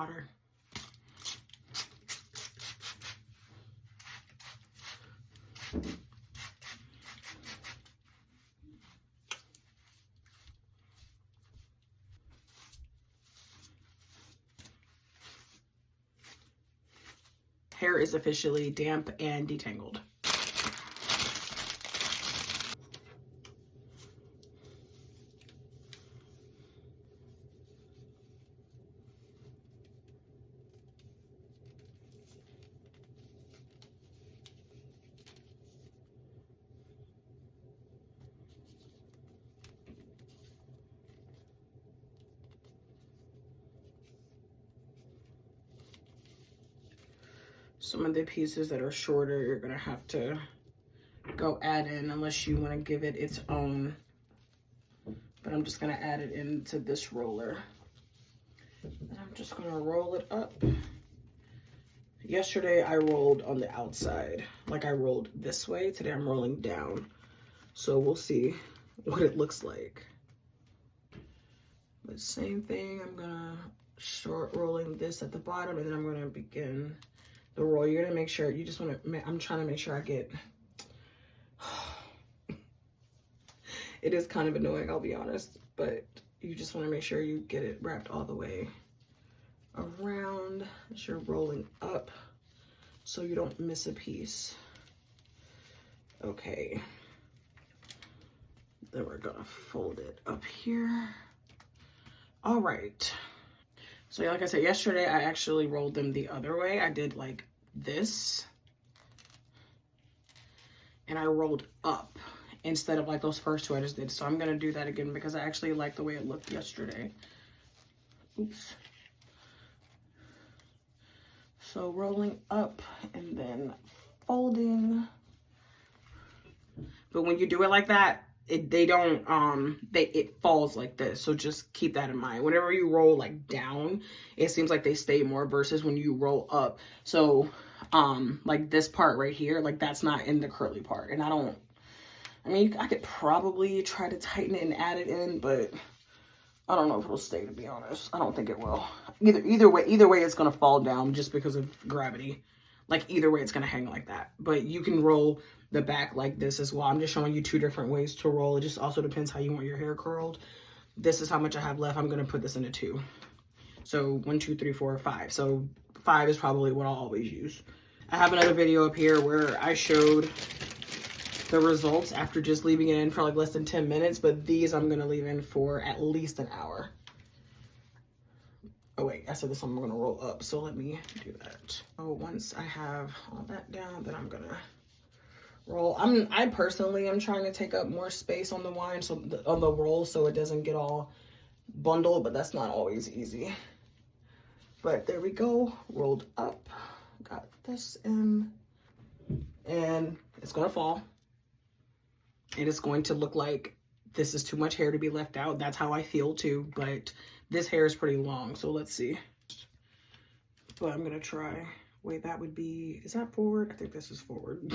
water. Hair is officially damp and detangled. Some of the pieces that are shorter, you're gonna have to go add in unless you want to give it its own. But I'm just gonna add it into this roller. And I'm just gonna roll it up. Yesterday I rolled on the outside, like I rolled this way. Today I'm rolling down. So we'll see what it looks like. But same thing, I'm gonna start rolling this at the bottom, and then I'm gonna begin the roll. You're gonna make sure, you just wanna, I'm trying to make sure I get, it is kind of annoying, I'll be honest, but you just wanna make sure you get it wrapped all the way around as you're rolling up so you don't miss a piece. Okay. Then we're gonna fold it up here. All right. So like I said, yesterday I actually rolled them the other way. I did like this. And I rolled up instead of like those first two I just did. So I'm gonna do that again because I actually like the way it looked yesterday. Oops. So rolling up and then folding. But when you do it like that, it falls like this. So just keep that in mind. Whenever you roll like down, it seems like they stay more versus when you roll up. So like this part right here, like that's not in the curly part. And I mean, I could probably try to tighten it and add it in, but I don't know if it'll stay, to be honest. I don't think it will. Either way it's gonna fall down just because of gravity. Like either way it's gonna hang like that. But you can roll the back like this as well. I'm just showing you two different ways to roll. It just also depends how you want your hair curled. This is how much I have left. I'm gonna put this into 2. So 1, 2, 3, 4, 5. So 5 is probably what I'll always use. I have another video up here where I showed the results after just leaving it in for like less than 10 minutes, but these I'm gonna leave in for at least an hour. Oh wait, I said this I'm gonna roll up, so let me do that. Oh, once I have all that down, then I'm gonna roll. I personally am trying to take up more space on the wine, so on the roll, so it doesn't get all bundled, but that's not always easy. But there we go, rolled up. Got this in, and it's gonna fall. And it's going to look like this is too much hair to be left out. That's how I feel too, but this hair is pretty long, so let's see. But I'm gonna try. Wait, that would be, is that forward? I think this is forward.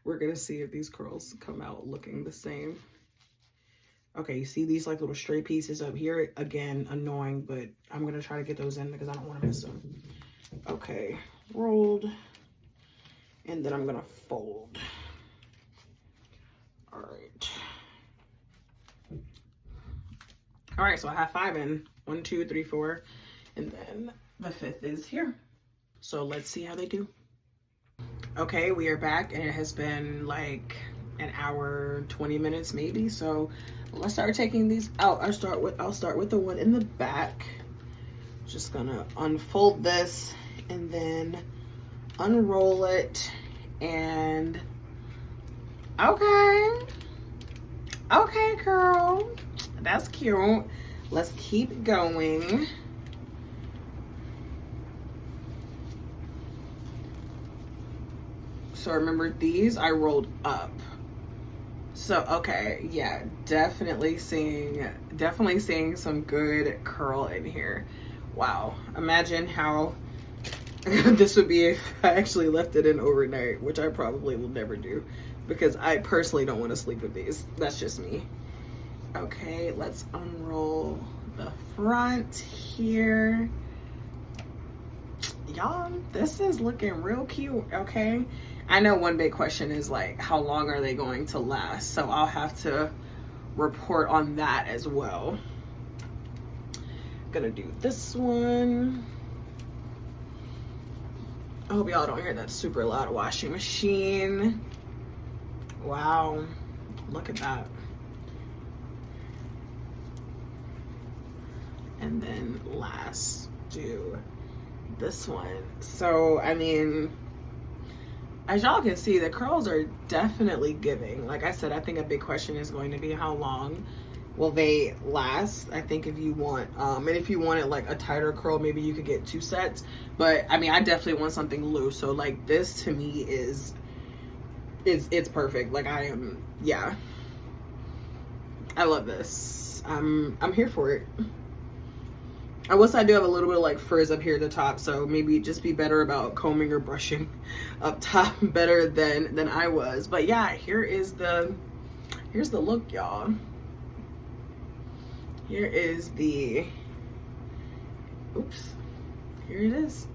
We're gonna see if these curls come out looking the same. Okay, you see these like little stray pieces up here? Again, annoying, but I'm gonna try to get those in because I don't wanna miss them. Okay, rolled. And then I'm gonna fold. All right. All right, so I have 5 in. 1, 2, 3, 4. And then the 5th is here. So let's see how they do. Okay, we are back and it has been like an hour, 20 minutes maybe. So let's start taking these out. I'll start with the one in the back. Just gonna unfold this and then unroll it and okay, girl, that's cute. Let's keep going. So remember, these I rolled up. So okay, yeah, definitely seeing some good curl in here. Wow, imagine how this would be if I actually left it in overnight, which I probably will never do because I personally don't want to sleep with these. That's just me. Okay, let's unroll the front here. y'all, this is looking real cute. Okay, I know one big question is like, how long are they going to last? So I'll have to report on that as well. Gonna do this one. I hope y'all don't hear that super loud washing machine. Wow, look at that. And then last, do this one. So, I mean, as y'all can see, the curls are definitely giving. Like I said, I think a big question is going to be how long will they last. I think if you want, and if you wanted like a tighter curl, maybe you could get 2 sets. But I mean, I definitely want something loose. So like this to me is it's perfect. Like I am, yeah. I love this. I'm here for it. I will say I do have a little bit of like frizz up here at the top, so maybe just be better about combing or brushing up top better than I was. But yeah, here's the look, y'all. Here is the, oops, here it is.